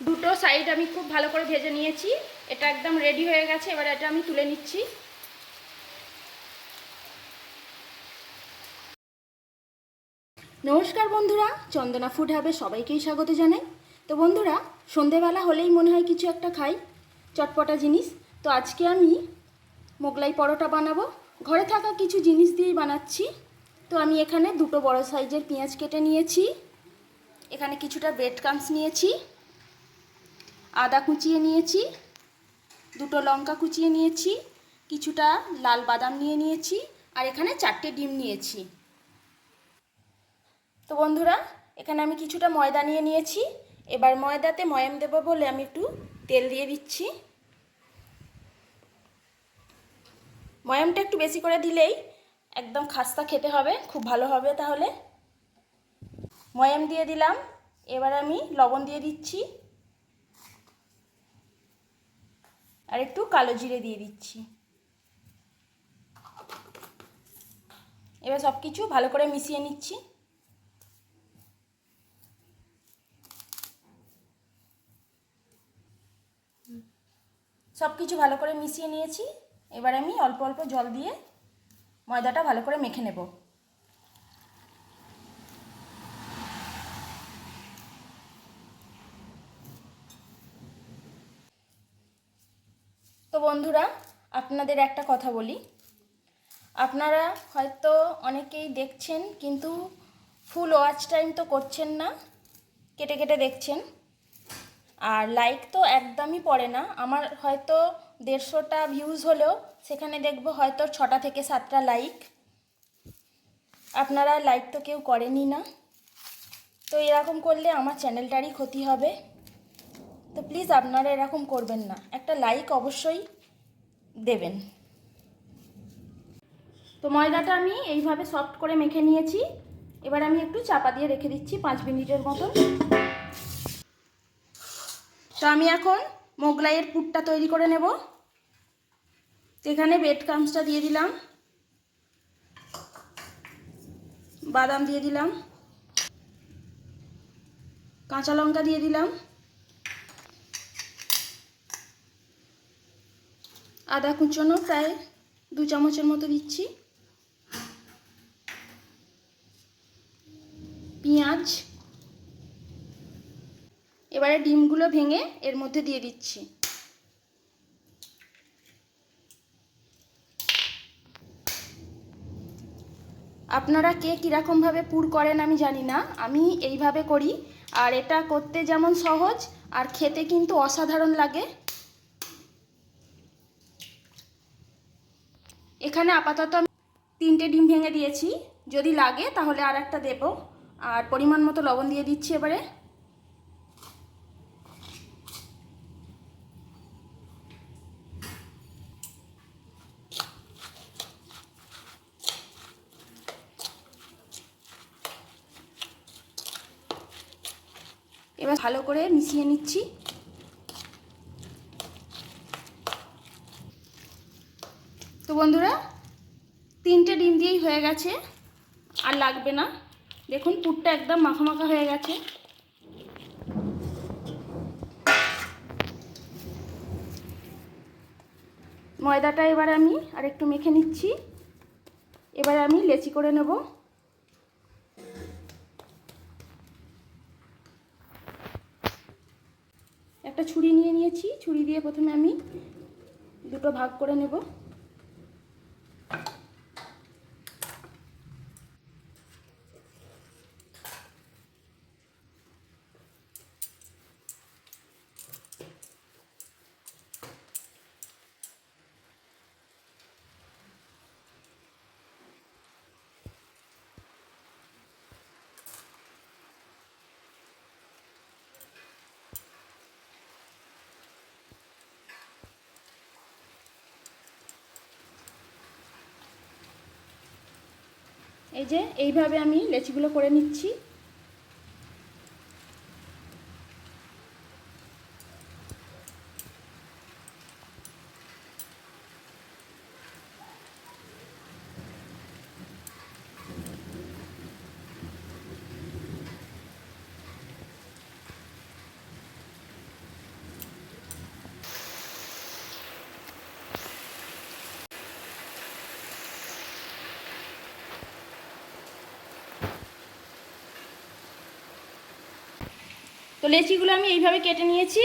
দুটো সাইড আমি খুব ভালো করে ভেজে নিয়েছি। এটা একদম রেডি হয়ে গেছে। এবার এটা আমি তুলে নিচ্ছি। নমস্কার বন্ধুরা, চন্দনা ফুড হাবে সবাইকেই স্বাগত জানাই। তো বন্ধুরা, সন্ধেবেলা হলেই মনে হয় কিছু একটা খাই, চটপটা জিনিস। তো আজকে আমি মোগলাই পরোটা বানাবো। ঘরে থাকা কিছু জিনিস দিয়েই বানাচ্ছি। তো আমি এখানে দুটো বড় সাইজের পেঁয়াজ কেটে নিয়েছি, এখানে কিছুটা ব্রেড ক্রাম্বস নিয়েছি, আদা কুচিয়ে নিয়েছি, দুটো লঙ্কা কুচিয়ে নিয়েছি, কিছুটা লাল বাদাম নিয়েছি, আর এখানে 4টে ডিম নিয়েছি। তো বন্ধুরা, এখানে আমি কিছুটা ময়দা নিয়েছি। এবার ময়দাতে ময়াম দেবো বলে আমি একটু তেল দিয়ে দিচ্ছি। ময়ামটা একটু বেশি করে দিলেই একদম খাস্তা খেতে হবে, খুব ভালো হবে। তাহলে ময়াম দিয়ে দিলাম। এবার আমি লবণ দিয়ে দিচ্ছি, আর একটু কালো জিরে দিয়ে দিচ্ছি। এবার সব কিছু ভালো করে মিশিয়ে নিচ্ছি। সব কিছু ভালো করে মিশিয়ে নিয়েছি। এবার আমি অল্প অল্প জল দিয়ে ময়দাটা ভালো করে মেখে নেব। তো বন্ধুরা, আপনাদের একটা কথা বলি, আপনারা হয়তো অনেকেই দেখছেন কিন্তু ফুল ওয়াচ টাইম তো করছেন না, কেটে কেটে দেখছেন। আর লাইক তো একদমই পড়ে না। আমার হয়তো 150টা ভিউজ হলেও সেখানে দেখব হয়তো 6টা থেকে 7টা লাইক। আপনারা লাইক তো কেউ করেনই না। তো এরকম করলে আমার চ্যানেলটারই ক্ষতি হবে। তো প্লিজ আপনারা এরকম করবেন না, একটা লাইক অবশ্যই দেবেন। তো ময়দাটা আমি এইভাবে সফট করে মেখে নিয়েছি। এবার আমি একটু চাপা দিয়ে রেখে দিচ্ছি 5 মিনিটের মতন। তো আমি এখন মোগলাইয়ের পুরটা তৈরি করে নেব। এখানে ব্রেড ক্রাম্বসটা দিয়ে দিলাম, বাদাম দিয়ে দিলাম, কাঁচা লঙ্কা দিয়ে দিলাম, আদা কুচনো প্রায় 2 চামচের মতো দিচ্ছি, পেঁয়াজ। এবারে ডিমগুলো ভেঙে এর মধ্যে দিয়ে দিচ্ছি। আপনারা কে কীরকমভাবে পুর করেন আমি জানি না, আমি এইভাবে করি। আর এটা করতে যেমন সহজ, আর খেতে কিন্তু অসাধারণ লাগে। এখানে আপাতত আমি 3টে ডিম ভেঙে দিয়েছি, যদি লাগে তাহলে আর একটা দেবো। আর পরিমাণ মতো লবণ দিয়ে দিচ্ছি। এবারে ভালো করে মিশিয়ে নিচ্ছি। তো বন্ধুরা, 3টে ডিম দিয়েই হয়ে গেছে, আর লাগবে না। দেখুন পুরটা একদম মাখা মাখা হয়ে গেছে। ময়দাটা এবার আমি আর একটু মেখে নিচ্ছি। এবার আমি লেচি করে নেব। একটা ছুরি নিয়েছি, ছুরি দিয়ে প্রথমে আমি দুটো ভাগ করে নেব। এই যে এইভাবে আমি লেচিগুলো করে নিচ্ছি। তো লেচিগুলো আমি এইভাবে কেটে নিয়েছি।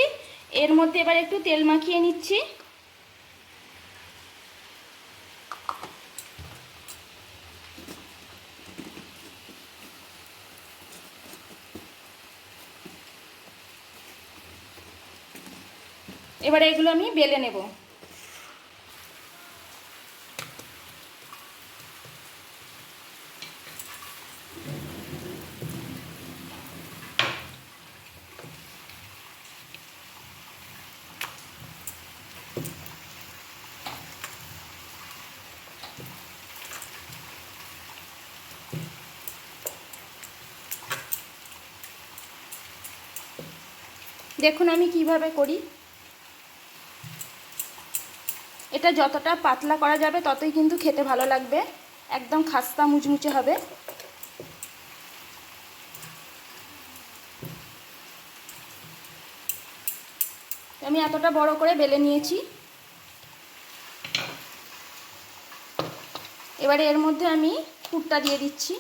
এর মধ্যে এবার একটু তেল মাখিয়ে নিচ্ছি। এবারে এগুলো আমি বেলে নেব। দেখুন আমি কিভাবে করি। এটা যতটা পাতলা করা যাবে ততই কিন্তু খেতে ভালো লাগবে, একদম খাস্তা মুচমুচে হবে। আমি এতটা বড় করে বেলে নিয়েছি। এবারে এর মধ্যে আমি পুরটা দিয়ে দিচ্ছি।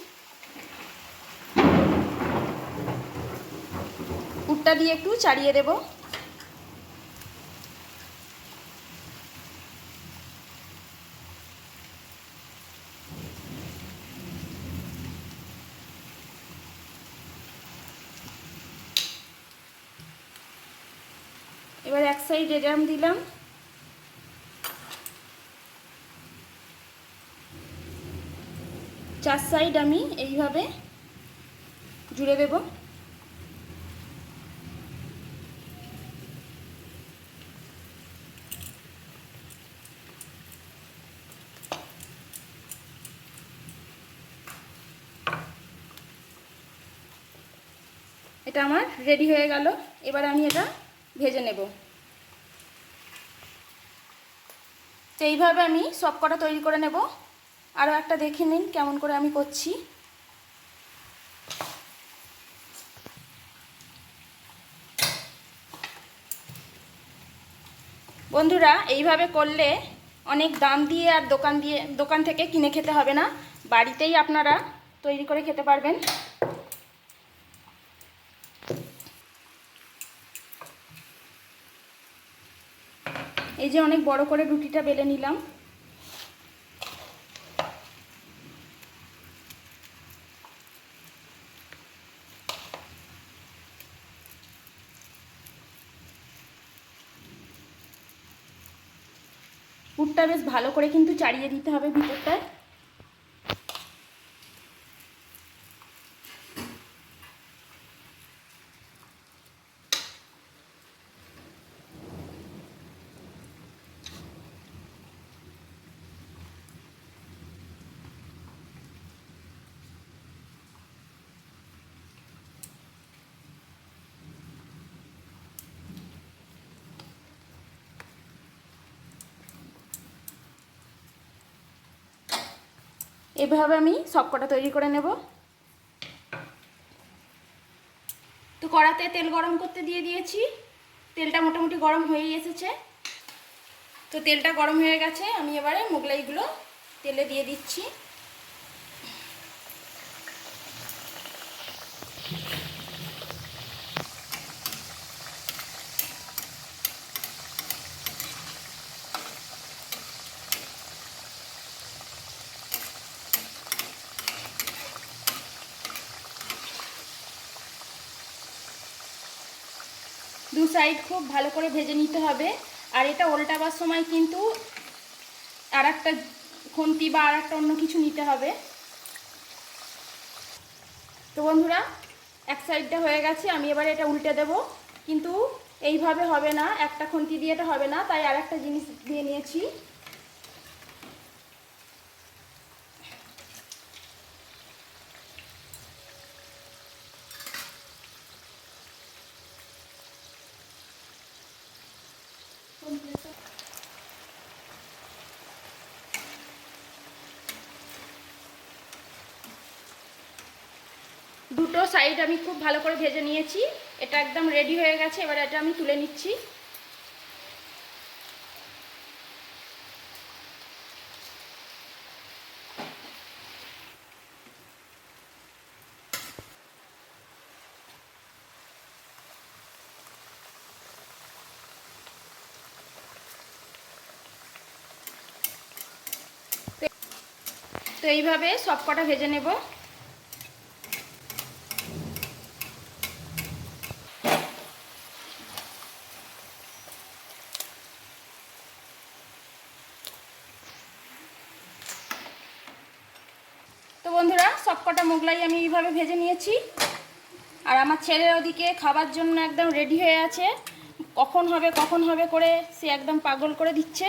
পুরটা দিয়ে একটু চাড়িয়ে দেব। এবার এক সাইড এরম দিলাম। চার সাইড আমি এইভাবে জুড়ে দেব। এটা আমার রেডি হয়ে গেল। এবার আমি এটা ভেজে নেব। তো এইভাবে আমি সব কটা তৈরি করে নেব। আরও একটা দেখে নিন কেমন করে আমি করছি। বন্ধুরা এইভাবে করলে অনেক দাম দিয়ে আর দোকান থেকে কিনে খেতে হবে না, বাড়িতেই আপনারা তৈরি করে খেতে পারবেন। এই যে অনেক বড় করে রুটিটা বেলে নিলাম। পুরটা বেশ ভালো করে কিন্তু চাড়িয়ে দিতে হবে ভিতরটায়। এভাবে আমি সবকটা তৈরি করে নেব। তো কড়াতে তেল গরম করতে দিয়ে দিয়েছি। তেলটা মোটামুটি গরম হয়েই এসেছে। তো তেলটা গরম হয়ে গেছে, আমি এবারে মোগলাইগুলো তেলে দিয়ে দিচ্ছি। দু সাইড খুব ভালো করে ভেজে নিতে হবে। আর এটা উল্টাবার সময় কিন্তু আর একটা খুন্তি বা আর একটা অন্য কিছু নিতে হবে। তো বন্ধুরা এক সাইডটা হয়ে গেছে, আমি এবারে এটা উল্টে দেব। কিন্তু এইভাবে হবে না, একটা খুন্তি দিয়ে এটা হবে না, তাই আর একটা জিনিস দিয়ে নিয়েছি। দুটো সাইড আমি খুব ভালো করে ভেজে নিয়েছি। এটা একদম রেডি হয়ে গেছে। এবার এটা আমি তুলে নিচ্ছি। তো এইভাবে সব কটা ভেজে নেব। তো বন্ধুরা, সব কটা মোগলাই আমি এইভাবে ভেজে নিয়েছি। আর আমার ছেলের ওদিকে খাবার জন্য একদম রেডি হয়ে আছে, কখন হবে করে সে একদম পাগল করে দিচ্ছে।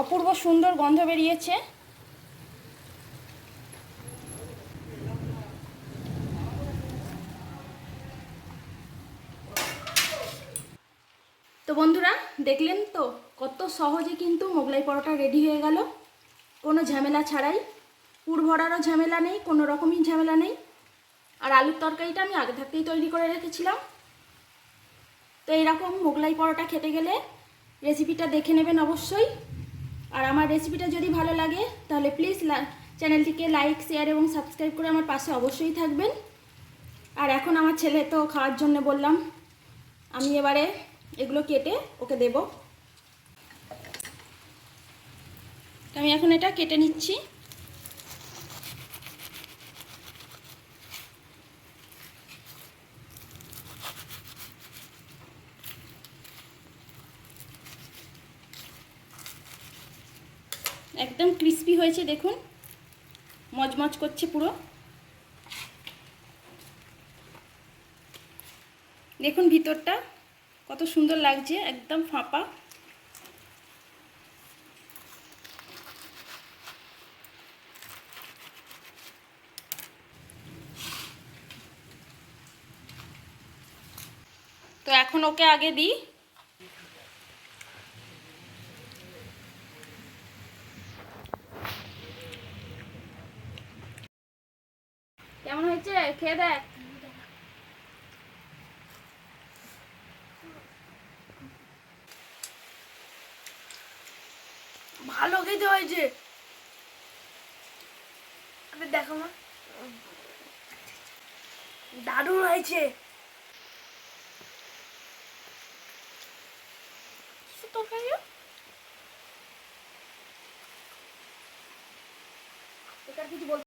অপূর্ব সুন্দর গন্ধ বেরিয়েছে। তো বন্ধুরা, দেখলেন তো কত সহজে কিন্তু মোগলাই পরোটা রেডি হয়ে গেল, কোনো ঝামেলা ছাড়াই। পুর ভরারও ঝামেলা নেই, কোনো রকমই ঝামেলা নেই। আর আলুর তরকারিটা আমি আগে থাকতেই তৈরি করে রেখেছিলাম। তো এইরকম মোগলাই পরোটা খেতে গেলে রেসিপিটা দেখে নেবেন অবশ্যই। আর আমার রেসিপিটা যদি ভালো লাগে তাহলে প্লিজ চ্যানেলটিকে লাইক, শেয়ার এবং সাবস্ক্রাইব করে আমার পাশে অবশ্যই থাকবেন। আর এখন আমার ছেলে তো খাওয়ার জন্য বললাম, আমি এবারে এগুলো কেটে ওকে দেব। আমি এখন এটা কেটে নিচ্ছি। একদম ক্রিস্পি হয়েছে, দেখুন মজমজ করছে পুরো। দেখুন ভিতরটা কত সুন্দর লাগছে, একদম ফাঁপা। তো এখন ওকে আগে দিই। কেমন হয়েছে খেয়ে দেখ। ভালো খেতে হয়েছে। আমি দেখো মা, দারুণ হয়েছে। তরকারি কিছু বল।